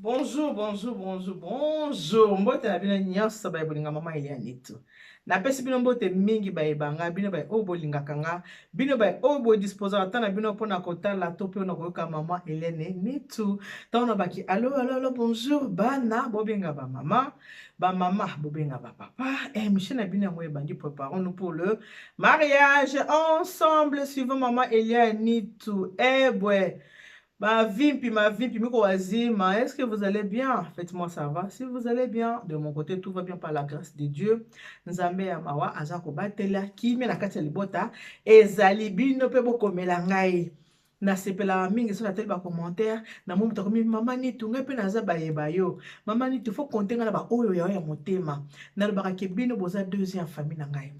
Bonjour, bonjour, bonjour, bonjour. Mbote na bino nyonso ba bolinga mama Elianitu. Na pesi bino mbote mingi ba ebanga bino ba o bolinga kanga. Bino ba o bo disposer ata na bino pona kotala to pe na koyoka mama Eliane nitu. Taona baki allo bonjour bana bobenga ba mama. Ba mama bobenga ba papa. Michel na bino mo ebandi préparons-nous pour le mariage ensemble suivant maman Elianitu. Bwe. Ma vimpi, miko wazima. Est-ce que vous allez bien? Faites-moi savoir. Si vous allez bien, de mon côté, tout va bien par la grâce de Dieu. Nzambe ya mawa, azako batela, kimi na kati ya libota, ezali bino pe boko melangai. Na sepela mingi so na tele ba commentaire, na mo mutako mi mama nitu ngai pe naza bayeba yo. Mama nitu faut compter na ba oyo ya motema. Na lobaka ke bino boza deuxième famille na ngai.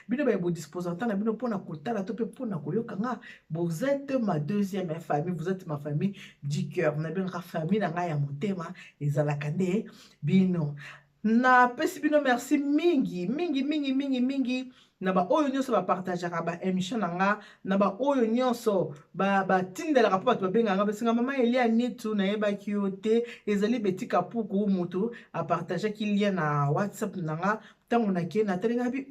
Bino ba bo disposer na bino pona kotala to pe pona koyoka nga. Vous êtes ma deuxième famille, vous êtes ma famille du cœur. Na bien famille na ngai ya motema ezalaka nde bino. Na pesi bino merci mingi na ba oyo nyonso ba partageaka ba émission na nga na ba oyo nyonso ba tindelaka po bato babenga nga besinga mama Elianitu na yebaki yo te ezali betika puku mutu a partager ki lien na WhatsApp na nga tango na ke na telenga bi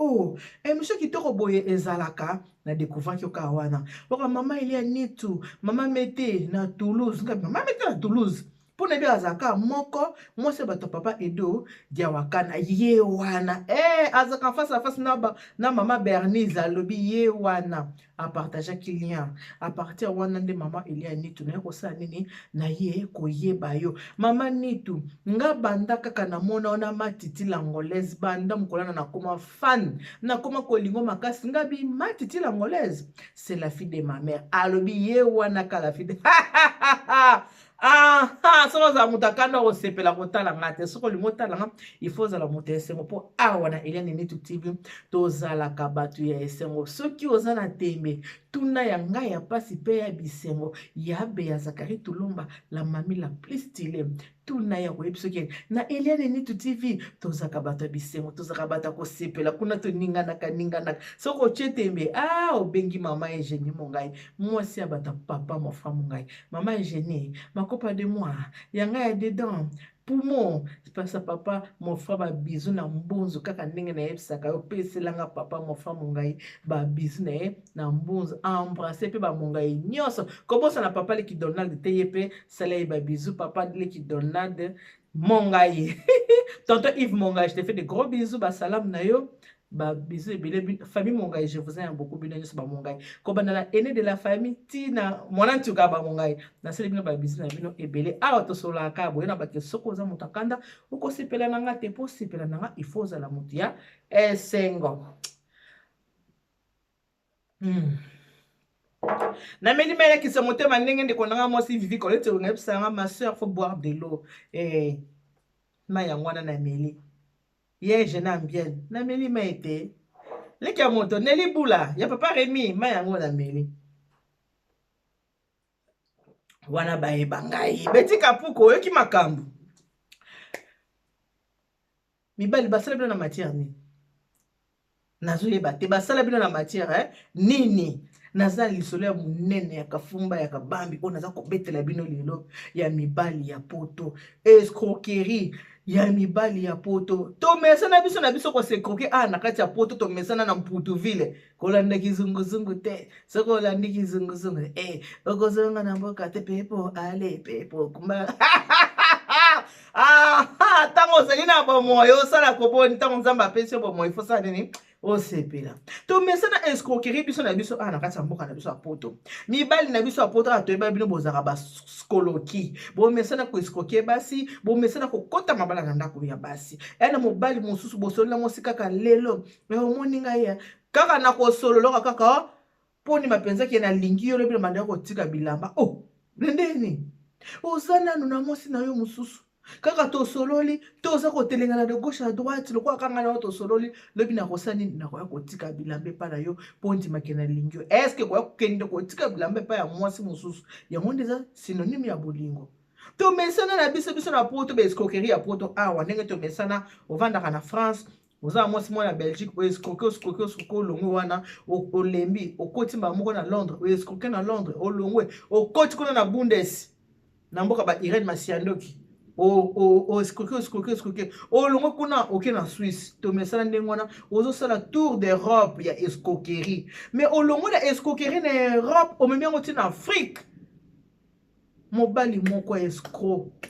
émission kitoko boye ezalaka na découvrir ki oka wana oka mama Elianitu mama Mete na Toulouse mama Mete na Toulouse pour ne bien azaka moko moi c'est bato papa Edo diawakana ye wana azaka face à face na mama Bernice alobi ye wana a partager client à partir wana nde mama Elianitu na ko sa nini na ye ko yeba yo mama Nitu nga banda kaka na mona ona matiti langolaise banda mukolana na koma fan na koma kolingo makasi nga bi matiti langolaise c'est la fille de ma mère alobi ye wana ka la fille de soko za mutakanda ko sepela kotala ngate soko limotala nga il faut za la moto esengo po awa na Elianitu TV tozala kabatu ya esengo soki oza na tembe tuna ya ngai ya pasi pe ya bisengo ya be ya Zakari Tulumba la mami la plus stylée tuna ya ko episoke na Elianitu TV tozaka bato ya bisengo tozaka bato ko sepela kuna to ningana soko chetembe obengi mama Eugénie mongai mwasi ya bato papa mon frère mongai mama Eugénie makopa de moi yanga ya dedans poumon pasa papa mon frère ba bisou na mbunzu kaka ndenge na yebisaka yo peselanga papa mon frère mongai ba bisou na mbunzu embrasser pe ba mongai nyonso kobosa na papa Leki Donald te yepe salai ba bisou papa Leki Donald mongai tonton Yves mongai je te fais de gros bisous ba salam na yo ba bisous ebele famille mongai je vous aime beaucoup bino nyonso ba mongai ko bana la aîné de la famille tina mwana ntuka ba mongai na sele bino ba bisous na bino ebele awa to sola ka boye na ba ke soko za mutakanda uko sipela nanga te po sipela nanga il faut za la mutia esengo na meli mele ki se motema ndenge ndeko nanga mosi vivi kolete ngepsanga ma sœur faut boire de l'eau ma yangwana na meli ye je n'aime bien na meli ma ete leki ya moto neli bula ya papa Remi ma yango na meli wana bayeba ngai betika puko oyoki makambo mibali basala bino na matière nini nazoyeba te basala bino na matière nini naza lisolo ya monene ya kafumba ya kabambi oyo naza kobetela bino lelo ya mibali ya poto escroquerie ya mibali ya poto tomesana biso na biso kosekroke na kati ya poto tomesana na Mputuville kolanda kizunguzungu te soko olandi kizunguzungu okozonga na mboka te pepo ale pepo kumba ntango ozali na bomoi osala koboni ntango nzambe apesi yo bomoi fosala nini osepela tomesana escroquerie biso na biso na kati ya mboka na biso ya poto mibali na biso ya poto toyeba bino bozaka baskoloki bomesana koescroquer basi bomesana kokota mabala na ndako ya basi na mobali mosusu bosololi yango kaka lelo omoni ngai kaka na kosololoka kaka poni mapenzaki nalingi yo lobi na mandaka kotika bilamba ndeni oza nanu na mwasi na yo mosusu kaka tosololi toza kotelengana de gauche à droite lokola kanga na tosololi lobi na kosa nini na koya kotika bilamba epa na yo mpo ndimake na lingi yo estce koya kokende kotika bilamba epa ya mwasi mosusu yango nde eza synonyme ya bolingo tomesana na biso na poto baescroquerie ya poto awa ndenge tomesana ovandaka na France oza mwasi mwana Belgique oescroque olongwe wana olembi okoti mbala moko na Londres oescroque na Londres olongwe okoti kuna na Bundes na mboka ba Irene Masiandoki escroquer olongo kuna oke na Suisse tomesala ndenge wana ozosala tour d'Europe ya escroquerie mais olongo na escroquerie na Europe omemi yango ti na Afrique mobali moko escroc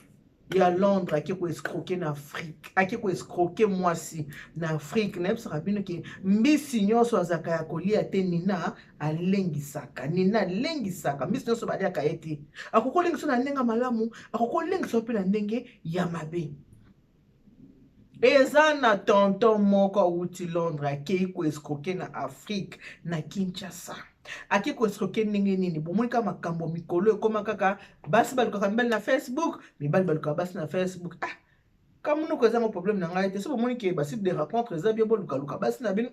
ya Londres ake koescroquer na Afrique ake koescroquer mwasi na Afrique nayebisaka bino ke mbisi nyonso azalaka ya kolia te nina alengisaka mbisi nyonso baliaka ye te akokolengisa na ndenge malamu akokolengisa mpe na ndenge ya mabe eza na tonton moko awuti Londres akei koescroquer na Afrique na Kinshasa ake koescroquer ndenge nini bomoni kaka makambo mikolo ekoma kaka basi balukaka mibali na Facebook mibali balukaka basi na Facebook kamunoko eza ngo problème na ngai te so bomoni ke basite de rencontre eza bien bolukaluka basi na bino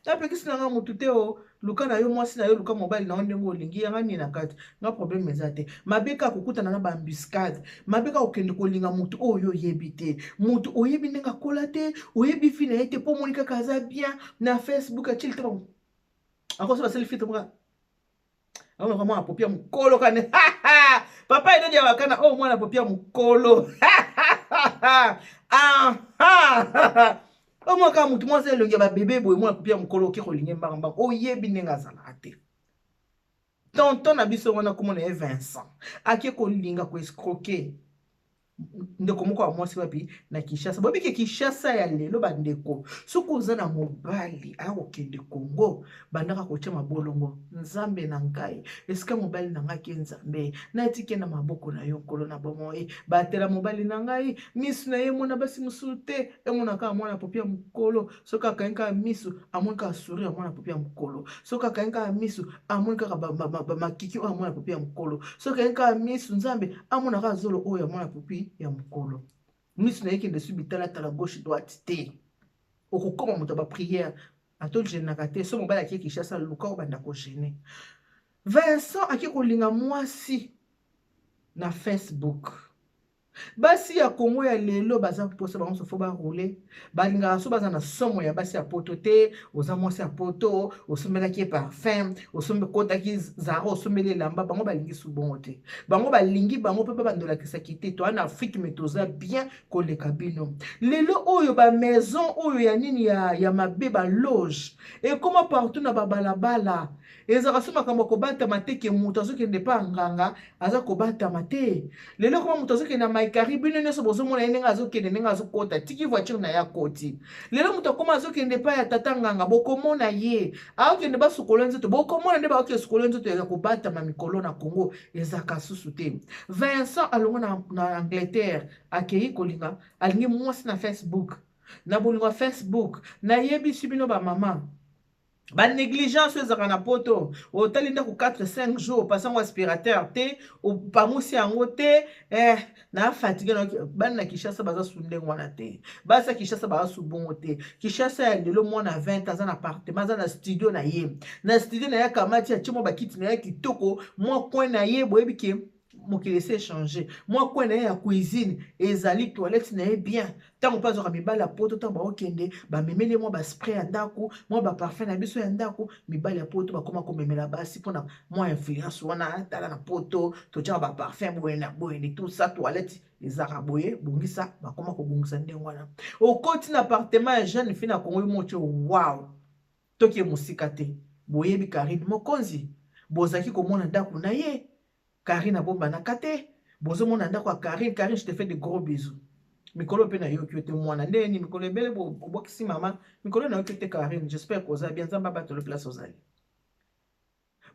napekisi na ngai motu te o luka na yo mwasi na yo luka mobali na yo ndenge olingi yanga nini na kati nga problème eza te mabe kaka kokutana na baambuscade mabe kaka kokende kolinga motu oyo oyebi te motu oyebi ndenge akola te oyebi fi na ye te mpo omoni kaka aza bien na Facebook acili te akoso basali filtre moka amonaka mwana popi ya mokolo kane papa edodi ya bakana oyo mwana popi ya mokolo omwaka mutu mwasi elongi ya babebe boye mwana popi ya mokolo oke kolinge mbangambanga oyebi ndenge azalaka te tonton na biso wana komona ye Vincent ake kolinga koescroquer ndeko moko ya mwasi wapi na Kinshasa bobike Kinshasa ya lelo bandeko soki oza na mobali akokende Congo bandaka kotia mabolongo nzambe na ngai esika mobali na ngai ke nzambe natike na maboko na yo nkolo na bomoi batela mobali na ngai misu na ye mona basi musulu te emonaka mwana popi ya mokolo soki akayenka misu amoni kaka sourire ya mwana popi ya mokolo soki akayenka misu amoni kaka bamakiki oyo ya mwana popi ya mokolo soki akayenka misu nzambe amonaka zolo oyo ya mwana popi ya mokolo misu na yekende su bitalatala gauche droite te okokoma moto ba prière atogenaka te so mobali ake Kinshasa luka obanda kogene Vincent ake kolinga mwasi na Facebook basi ya Congo ya lelo baza posa bango sofo baroule balingaka so baza na somo ya basi ya poto te oza mwasi ya poto osombelaki parfum kotaki zara osombeli elamba bango balingi su bongo te bango balingi bango mpe bandolakisaki te to ana Afrique me toza bien koleka bino lelo oyo bamaison oyo ya nini ya mabe baloge ekoma partout na babalabala ezaka so makambo kobatama te ke moto azokende pa nganga aza kobatama te lelo koma moto azokende na maikari bino nyonso bozomona ye ndenge azokende ndenge azokota tiki voiture na ye akoti lelo moto akoma azokende pa ya tata nganga bokomona ye aokende basukolo nzoto bokomona nde baoke sukolo nzoto ya kobatama mikolo na Congo ezaka susu te Vincent alongo na Angleterre akei kolinga alingi mwasi na Facebook na bolingo ya Facebook nayebisi bino bamama ba négligence ezaka na poto otali ndako 4-5 jours pasango aspirateur te opangusi yango te na fatigue na bana na Kinshasa baza sundenge wana te basa Kinshasa baza subongo te Kinshasa ya lelo mwana 20 aza na appartement aza na studio na ye akamati atimo bakiti na ye kitoko mwa coin na ye boyebi ke mokili se changer mwa coin na ye ya cuisine ezali toilette na ye bien tango mpe azwaka mibali ya poto ntango baokende bamemeli mwa baspray ya ndako mwa baparfum na biso ya ndako mibali ya poto bakoma komemela basi mpona mwa influence wana atala na poto totiaka baparfum boye na boye tout ça toilette ezaka boye bongisa bakoma kobongisa ndenge wana okoti na appartement ya jeune fille na Congo motie wow toki mosika te boyebi Karine Mokonzi bozaki komona ndako na ye Karine abombanaka te bozomona ndako ya Karine je te fais de gros bisous mikolo pe na yo kyote mwana ndeni mikolo ebele obokisi mama mikolo na yo kyote Karine j'espère que oza bien nzamba bato le place ozali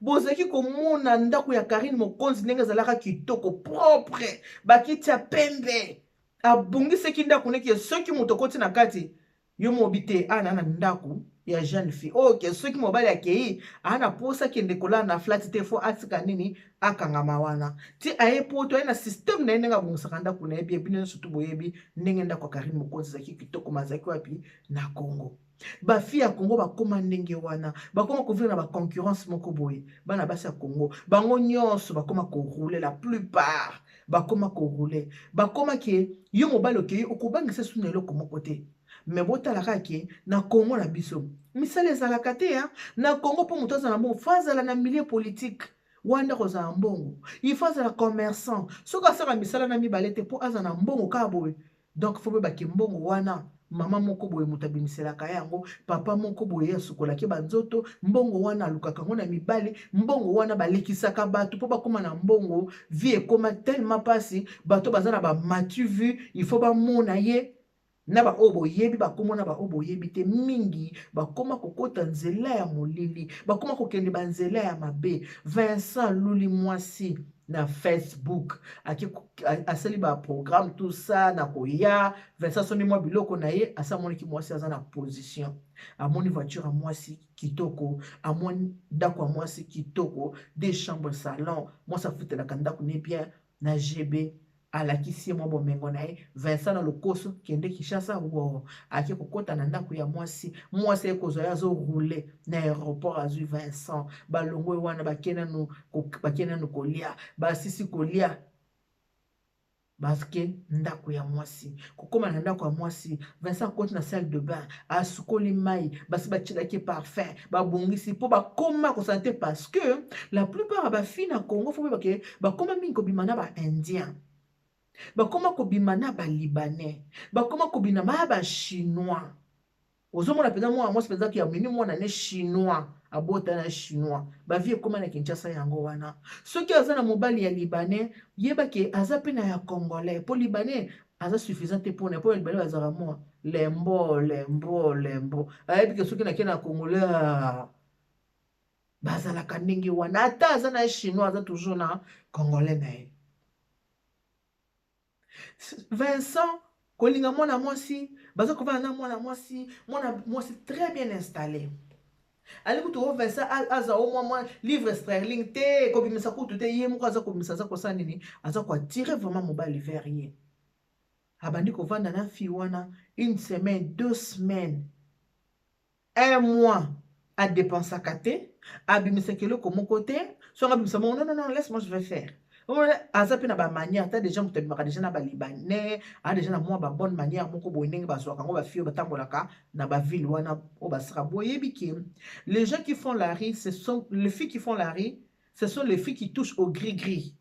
bozaki komona ndako ya Karine Mokonzi ndenge ezalaka kitoko propre bakiti ya pembe abongisaki ndako ndenge soki moto okoti na kati yo mobi te ana na ndako ya jeune fille ok soki mobali akei ana posa kende kolala na flat te fo atika nini akangama wana ti aye poto aye na système na ye ndenge abongisaka ndako na ye bie bino nyonso boyebi ndenge ndako ya Karine Mokonzi ezalaki kitoko mazalaki wapi na Congo bafi ya Congo bakoma ndenge wana bakoma kovivre na baconcurrence moko boye bana basi ya Congo bango nyonso bakoma korouler la plupart bakoma korouler bakoma ke yo mobali okei okobangisa su na eloko moko te me botalaka ke na Congo na biso misala ezalaka te na Congo mpo moto azala mo fo azala na milieu politique wanda kozala mbongo il faut azala commerçant soki asala misala na mibale te mpo aza na mbongo kaka boye donc fo bebaki mbongo wana mama moko boye moto abimiselaka yango papa moko boye asukolaki banzoto mbongo wana alukaka ngo na mibale mbongo wana balekisaka bato mpo bakóma na mbongo vie ekóma tellement mpasi bato baza na bamatu vu il faut bamona ye na baoyo boyebi bakóma na baoyo boyebi te mingi bakóma kokota nzela ya molili bakóma kokende banzela ya mabe. Vincent Luli mwasi na Facebook asali baprogramme tout ça na koya Vincent somi mwa biloko na ye asa amoniki mwasi aza na position amoni voiture ya mwasi kitoko amoni ndako ya mwasi kitoko des chambres salon mwasi afutelaka ndako ne bien na GB alakisi ye mwa bomengo na ye Vincent na lokoso kende Kinshasa wo ake kokota na ndako ya mwasi mwasi ekozwa ye azorule na aéroport azwi Vincent balongo wana bakenanu kolia basisi kolia baske ndako ya mwasi kokóma na ndako ya mwasi Vincent akoti na salle de bain asukoli mai basi batyelaki parfum babongisi mpo bakóma kosante parce que la plupart ya bafille na Congo fo bake bakóma mingi kobima na baindien bakóma kobima na balibanais bakóma kobima na bachinois ozomona mpenza mwana mwasi mpenzaki ya mini mwana ne chinois abota na chinois bavie ekóma na Kinshasa yango wana soki aza na mobali ya libanais yebake aza mpe na ya congolais mpo libanais aza suffisant te mpona mpo libanais bazalaka mwa lembo ayebike soki nake na congolais bazalaka ndenge wana ata aza na chinois aza toujours na congolais na ye. Vincent kolinga mwana mwasi baza kovana na mwana mwasi très bien installé ali kutu o Vincent aza o mwa livre sterling te kobimisa kutu te ye moko aza kobimisa aza kosala nini aza koatire vraiment mobali vers ye abandi kovanda na fille wana une semaine 2 semaines 1 mois adépensaka te abimisaka eloko moko te songo abimisa mongo non laisse-moi je vais faire aza mpe na bamanière ta déjà moto abimaka déjà na balibanais a déjà na mwa babonne manière moko boye ndenge bazwaka yango bafille oyo batambolaka na baville wana oyo basaka boyebi ke les gens qui font la riz ce sont les filles qui font la riz ce sont les filles qui touchent au gris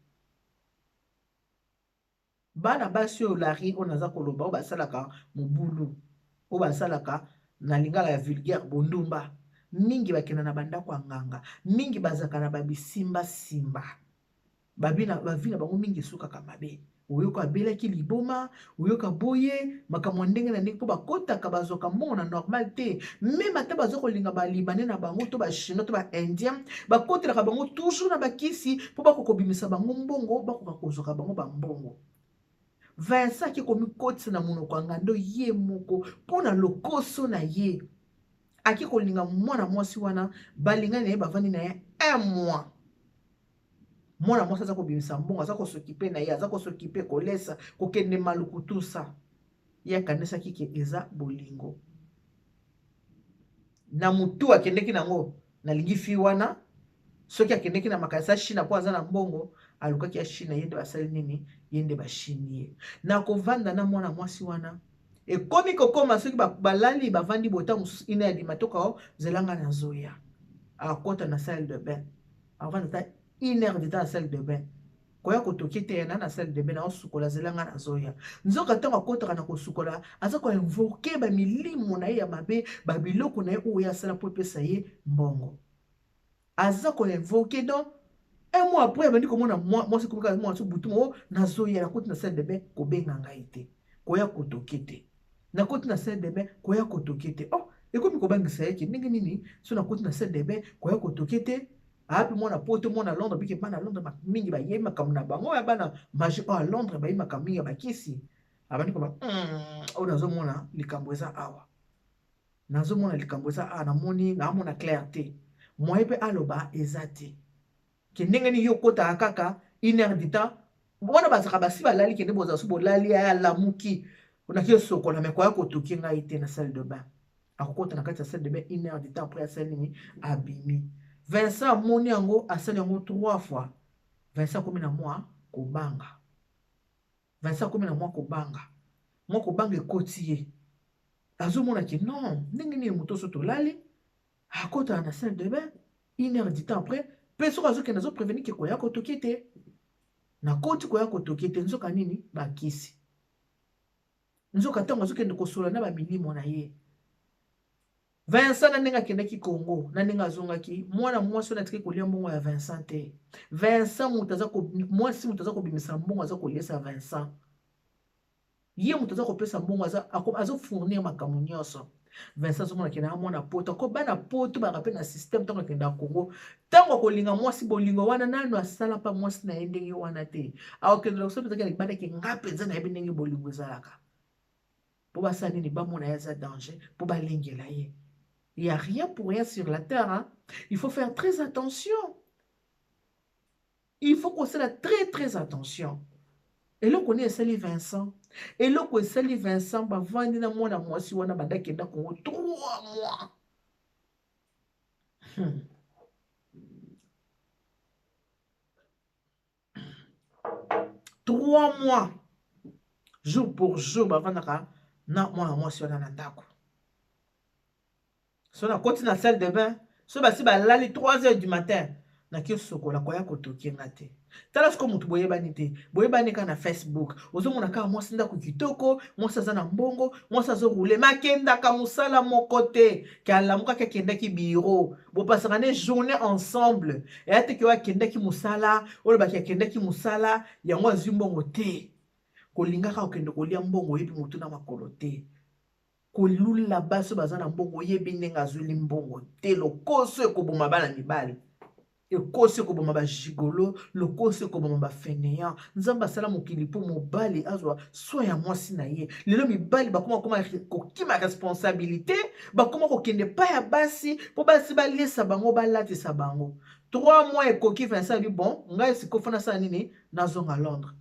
bana basi oyo la riz oyo naza koloba oyo basalaka mobulu oyo basalaka na lingala ya vulgaire bondumba mingi bakenda na bandako ya nganga mingi bazaka na babisimbasimba babina bavina bango mingi esukaka mabe oyoka abelaki liboma oyoka boye makambo ndenge na ndenge mpo bakotaka bazwaka mbongo na normal te meme ata baza kolinga balibanais na bango to bachinois to baindien bakotelaka bango toujours na bakisi mpo bakokobimisa bango mbongo bakoka kozwaka bango bambongo. Vincent ake komikotisa na monoko ya ngando ye moko mpo na lokoso na ye ake kolinga mwana mwasi wana balingani na ye bavandi na ye 1 mois mwana mwasi aza kobimisa mbongo aza kosokipe na ye aza kosokipe kolesa kokende maluku tusa ye akanisaki ke eza bolingo na mutu akendeki nango nalingi fi wana soki akendeki na makanisa Chine mpo aza na mbongo alukaki ya Chine ye nde basali nini ye nde bashini ye na kovanda na mwana mwasi wana ekomi kokoma soki balali bavandi bota mosusu ina ya dimatoka o zelanga na zoya akota na salle de bain avanda ta 1 heure de temps na salle de bain koya kotoki te na salle de bain na osukola zelanga na zoya nzoka ntango akotaka na kosukola aza koinvoke bamilimo na ye ya mabe babiloko na ye oyo asala mpo epesa ye mbongo aza koinvoke donc 1 mois après abandi komona mwasi komika mwasi butu mo na zoya nakoti na salle de bain kobenga ngai te koya kotoki te nakoti na salle de bain koya kotoki te oh ekomi kobangisa yeke ndenge nini so nakoti na salle de bain koya kotoki te api mwana poto mwana Londres bike bana Londres mingi bayebi makambo na bango ya bana maji oyo Londres bayebi makambo mingi ya bakisi abandi koba oyo nazomona likambo eza awa namoni naamona clair te moye mpe aloba eza te ke ndenge nini yo kotaka kaka 1 heure du temps wana bazaka basi balali kende bozala so bolali alamuki onaki osokola me koya kotoki ngai te na salle de bain akokota na kati ya salle de bain 1 heure du temps après asali nini abimi. Vincent amoni yango asali yango 3 fois Vincent akomi na mwa kobanga ekoti ye azomona ke non ndenge nini moto so tolali akotaka na salle de bain 1 heure du temps après Pe soki azokende azoprevenir ke koya kotoki te. Na koti koya kotoki te nzoka nini bakisi. Nzoka ntango azokende kosola na bamilimo na ye. Vincent na ndenge akendaki Congo na ndenge azongaki mwana mwasi oyo natiki kolia mbongo ya Vincent te. Vincent mwasi moto aza kobimisa mbongo aza koliesa Vincent. Ye moto aza kopesa mbongo azofournir makambo nyonso. Vincent azomona akendaka mwana poto ko bana poto baka pe na système ntango akendaka Congo. Ntango akolinga mwasi bolingo wana nano asala pa mwasi na ye ndenge wana te. Akokendela koso mpenza libandaki nga mpenza nayebi ndenge bolingo ezalaka. Po basala nini bamona ye aza danger po balingela ye. Il n'y a rien pour rien sur la terre. Hein? Il faut faire très attention. Il faut qu'on se fasse très très attention. Et là, on connaît Sali Vincent. Et là, on Sali Vincent, bah, vendina mona moi si on a banda kenda Congo 3 mois. 3 mois. Jour pour jour, bah, vendaka na moi si on a nandako. So na koti na salle de bain, so basi ba lali 3 heures du matin. Na ki sokola koya kotoki ngate. Tala siko mutu boyebani te. Boyebani ka na Facebook. Ozo mona ka mwasi ndako kitoko, mwasi aza na mbongo, mwasi azo roule makenda ka musala moko te. Ki alamuka ke kenda ki bureau. Bo pasaka ne journée ensemble. E ate ki wa kenda ki musala, olo ba ki kenda ki musala, yango azu mbongo te. Kolinga ka okende kolia mbongo yebi mutu na makolo te. Kolula baso bazana mbongo yebi ndenga azuli mbongo te lokoso ekoboma bana mibali ekoso ekoboma ba gigolo lokoso ekoboma ba fainéant nzamba sala mokili po mobali azwa so ya mwasi na ye lelo mibali bakoma kokima responsabilité bakoma kokende pa ya basi po basi balesa bango balatisa bango 3 mois ekoki Vincent bi bon ngai sikofana sala nini nazonga Londres.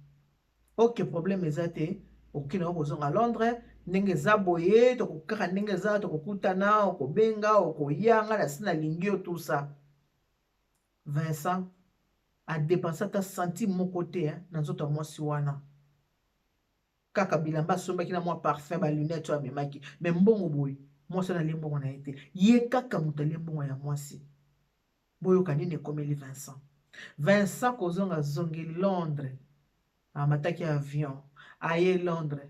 Ok problème eza te okina okozonga Londres ndenge eza boye tokokaka ndenge eza tokokutana okobenga okoyanga na sina lingi yo tout ça. Vincent a dépensé ta centime moko te na nzoto ya mwasi wana kaka bilamba asombaki na mwa parfum balunette oyo amemaki me mbongo boye mwasi wana alie mbongo na ye te ye kaka moto alie mbongo ya mwasi boyoka nini ekomeli Vincent. Vincent kozonga azongeli Londres amataki avion aye Londres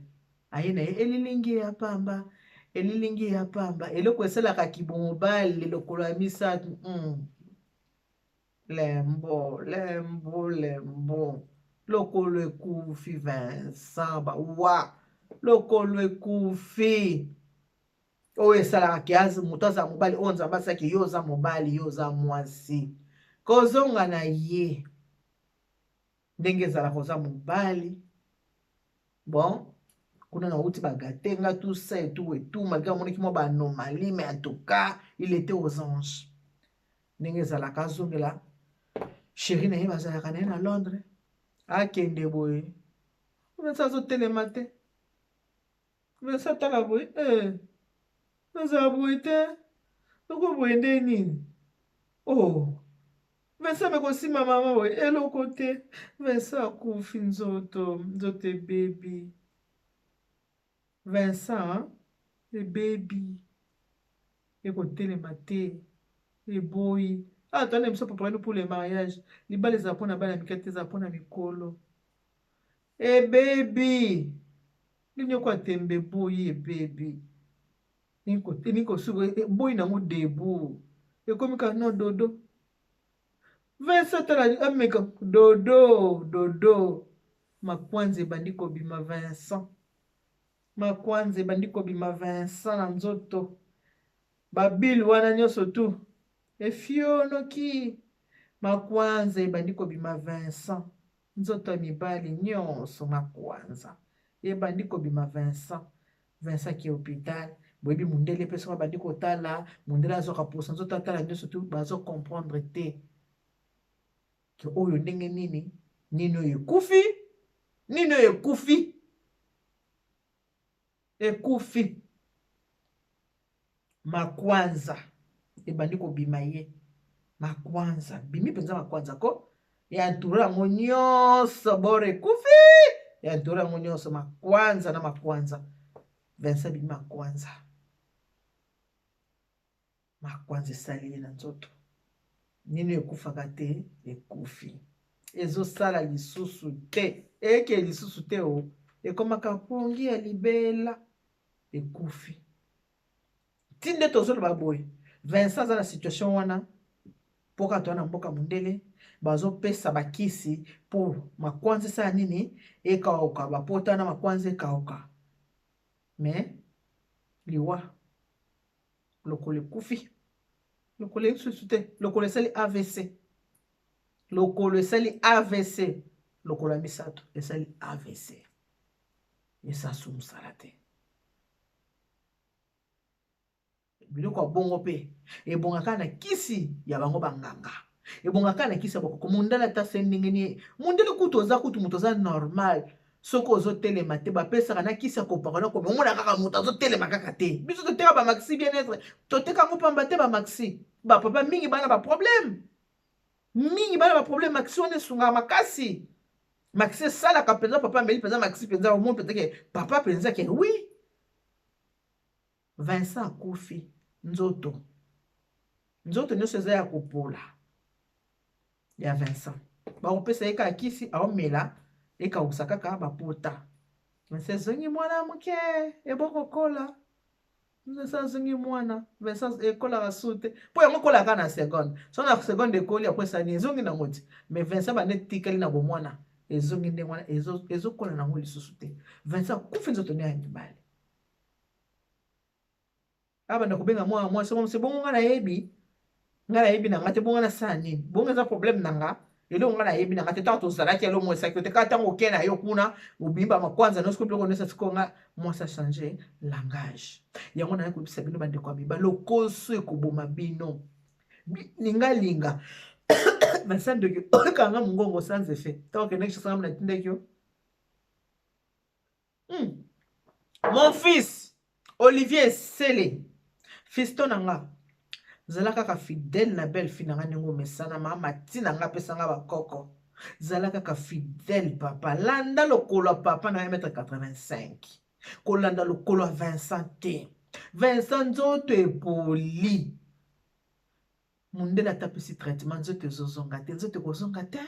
aye na ye elilingi ya pamba elilingi ya pamba eloko esalaka kibomobali lokolo ya misato lembo lokolo ekufi Vincent bawa lokolo ekufi oyo esalaka kiazi moto aza mobali oyo nzambe asaki yo oza mobali yo oza mwasi kozonga na ye ndenge ezalaka oza mobali bon kuna na uti bagatenga tout ça et tout malgré amonaki mwa baanomalie mais en tout cas il était aux anges ndenge ezalaka azongela chéri na ye bazalaka na ye na Londres akende boye Vincent azotelema te Vincent tala boye nazala boye te oko boye nde nini oh Vincent mekosima mama boye eloko te Vincent akufi nzoto ebebi Vincent ebebi ekotelema te eboyi twana biso préparé pour le mariage libala ezala mpona bana mike te ezala mpona mikolo ebebi nini oko atembe boyi ebebi nikosuka boyi nango debu ekomi ka no dodo Vincent tala ameka dodo makwanza ebandi kobima Vincent makwanza ebandi kobima Vincent na nzoto babili wana nyonso tu efionoki makwanza ebandi kobima Vincent nzoto ya mibali nyonso makwanza ebandi kobima Vincent ki hôpital boyebi mundele mpe soki abandi kotala mundele azoka posa nzoto atala nyonso tu bazokomprendre te ke oyo ndenge nini oyo ekufi makwanza ebandi kobima ye makwanza bimi mpenza makwanza ko yantoure yango nyonso boro ekufi yantoure yango nyonso makwanza na makwanza Vincent bimi makwanza esali ye na nzoto nini ekufaka te ekufi ezosala lisusu te eke lisusu te o ekomaka pongi ya libela ekufi ti nde tozoloba boye Vincent aza na situation wana mpo kaka toa na mboka mondele bazopesa bakisi mpo makwanza esala nini ekauka bapota na makwanza ekauka me liwa lokolo ekufi lokolo lisusu te lokolo esali AVC lokolo esali AVC lokolo ya misato esali AVC esasu mosala te biloko ya bongo mpe ebongaka na kisi ya bango banganga ebongaka na kisi ya bakoko mondele ata se ndenge nini mondele kutu oza kutu moto oza normal soki ozotelema te bapesaka na kisi ya kopakana komi omona kaka moto azotelema kaka te biso toteka bamaxi bien-être toteka ngo pamba te bamaxi bapapa mingi bana baproblème mingi bana baproblème maxi wana esungaka makasi maxi esalaka mpenza papa ameli mpenza maxi mpenza omoi mpenza ke papa mpenza ke wi Vincent akufi nzoto nyonso eza ya kopola ya Vincent bakopesa ye kaka kisi aomela ekausa kaka bapota Vincent ezongi mwana moke ebokokola Vincent azongi mwana Vincent ekolaka su te mpo yango ekolaka na seconde so na seconde ekoli akwesani ezongi nango ti mais Vincent bande etikali na bomwana ezongi ndenge wana ezokola nango lisusu te Vincent akufi nzoto nde ya mibale abanda kobenga mwana mwasi mose bongo nga nayebi na nga te bongo nasala nini bongo eza problème na nga eloko nga nayebi na nga te ntango tozalaki elo mwasi akio te kaka ntango oke na yo kuna obimba makwanza nyonso biloko nyonso sikoyo nga mwasi achange langage yango naye koyebisa bino bandeko ya mibali lokoso ekoboma bino linga basandoki okanga mongongo sans effet ntango okendeki chasanga mona tindeki yo mon fils Olivier Sele fiston na nga zala kaka fidèle na belle fille na nga ndenge omesana mama ntina nga apesa nga bakoko zala kaka fidèle papa landa lokolo ya papa na 1m85 kolanda lokolo ya Vincent te Vincent nzoto epoli mondele atapesi traitement nzoto ezozonga te nzoto ekozonga te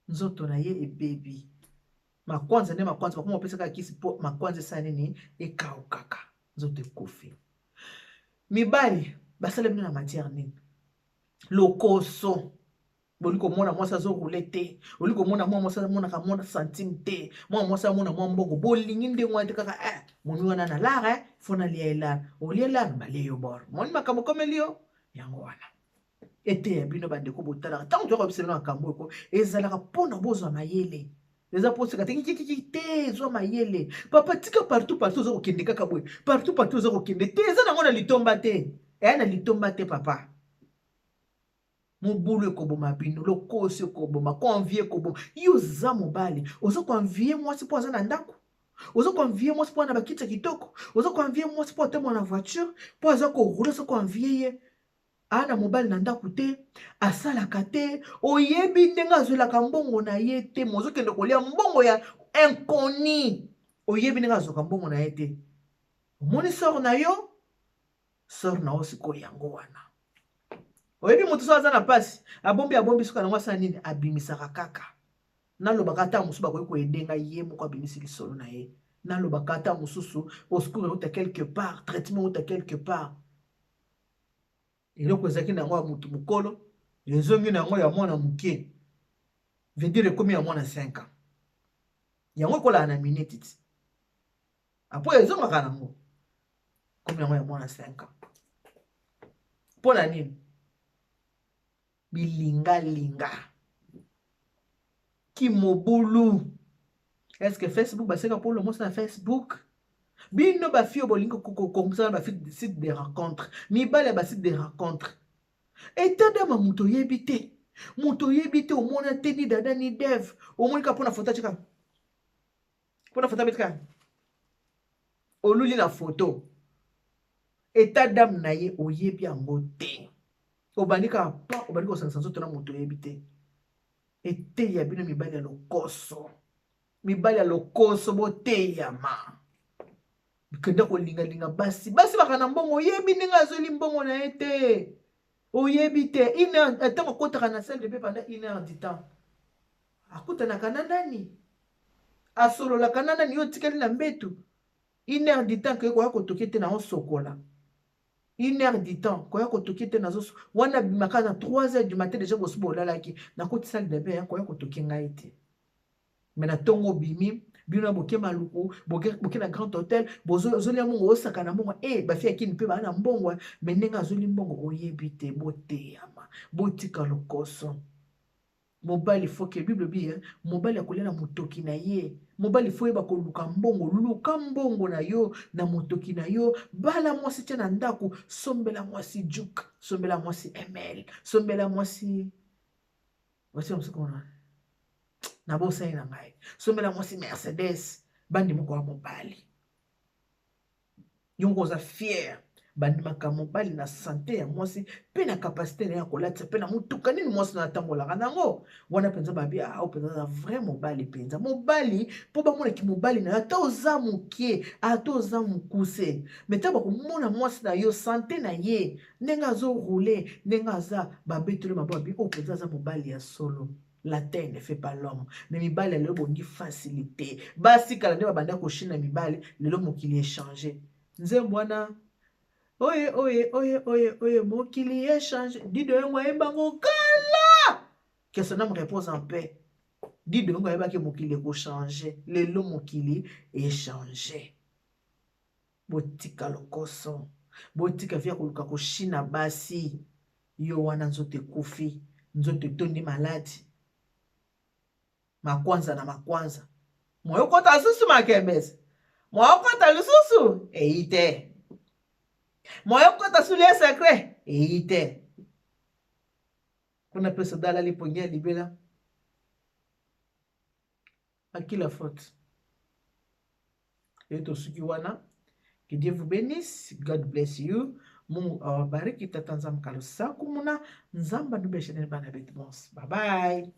nzoto na ye ebebi makwanza nde makwanza bakoma opesaka kisi mpo makwanza esala nini ekaukaka nzoto ekufi mibali basala bino na matière nini lokoso boli komona mwasi azorule te oli komona mwa mwasi amonaka mwa centime te mwa mwasi amona mwa mbongo bolingi ndenge wana te kaka moni wana na lare fo nalia elare olia elare balie yo boro moni makambo komeli yo yango wana ete ya bino bandeko botalaka ntango toyoka bisa bino makambo eko ezalaka mpona bozwa mayele eza poseka te kikikiki te ezwa mayele papa tika partout oza kokende kaka boye partout oza kokende te eza nango na litomba te eya na litomba te papa mobulu ekoboma bino lokosi ekoboma konvie ekoboma yo oza mobali oza koanvie mwasi mpo aza na ndako oza koanvie mwasi mpo ana bakiti ya kitoko oza koanvie mwasi mpo atemwa na voiture mpo aza korula oza koanvie ye ana mobali na ndako te asalaka te oyebi ndenge azwelaka mbongo na ye te mozokende kolia mbongo ya inconi oyebi ndenge azwaka mbongo na ye te omoni sor na yo sikoyo yango wana oyebi moto so aza na pasi abombi suka nango asala nini abimisaka kaka nalobaka ata mosusu bakoki koyedenga ye moko abimisi lisolo na ye nalobaka ata mosusu osecours euta quelque part traitement euta quelque part eloko ezalaki na yango ya motu mokolo ezongi na yango ya mwana moke vedire ekomi ya mwana 5 ans yango ekolaka na minute ti apo ezongaka nango komi yango ya mwana 5 ans mpo na nini bilingalinga kimobulu eske Facebook baseka mpo lomosa na Facebook bino bafio bolingo kokosala basite de rencontre mibale ya basite de rencontre etadama moto oyebi te omona te ni dada ni dev omonika mpona foto atika mpona foto abetika oluli na foto etadame na ye oyebi yango te obandi kaka pa obandi kosangisa nzoto na moto oyebi te ete ya bino mibali ya lokoso boteyama kenda kolingalinga basi baka na mbongo oyebi ndenge azweli mbongo na ye te oyebi te une heure ntango akotaka na salle de bain pendant 1 heure du temps akutanaka na nani asololaka na nani yo tikali na mbetu 1 heure du temps koya kotoki te na osokola 1 heure du temps koya kotoki te nazo wana bimaka na 3 heures du matin déjà bosuba olalaki nakoti salle de bain koya kotoki ngai te me na ntongo bimi bino boke maluku boke na grand hôtel bozolia mongo osaka na mongo bafi akini mpe baa na mbongo me ndenge azoli mbongo oyebi te boteyama botika lokoso mobali foke bible bi mobali akolia na motoki na ye mobali fo yeba koluka mbongo luka mbongo na yo na motoki na yo bala mwasi tia na ndako sombela mwasi juk sombela mwasi ml sombela mwasi wasi msikona na bosa na ngai sombela mwasi Mercedes bandi moko wa mobali yongo za fier bandi maka mobali na santé ya mwasi pe na capacité na ya kolata pe na mutuka nini mwasi na tambolaka nango wana penza babi penza na vrai mobali penza mobali po bamona ki mobali na ata oza mukie ata oza mukuse meta bakomona mwasi na yo santé na ye ndenge azo rouler ndenge aza babetole mababi penza za mobali ya solo. La terre ne fait pas l'homme. Mais mibali lelo bongi facilité. Basi kala nde babanda ko shina mibali lelo mokili échanger. Nze mwana oye mokili échanger. Dido yango ebango kala. Que son âme repose en paix. Dido yango ebaki mokili ko changer. Lelo mokili échanger. Botika lokoso. Botika via koluka ko shina basi. Yo wana nzote kufi. Nzote tondi maladi. Makwanza na makwanza. Moyo kota susu makembezi. Moyo kota lususu. Eite. Moyo kota sulia secret. Eite. Kuna pesa dala lipongia libela. Akila faute. Eto suki wana. Que Dieu vous bénisse. God bless you. Mungu awabariki tatanza mkalo saku muna. Nzamba nubeshe nene bana betmos. Bye bye.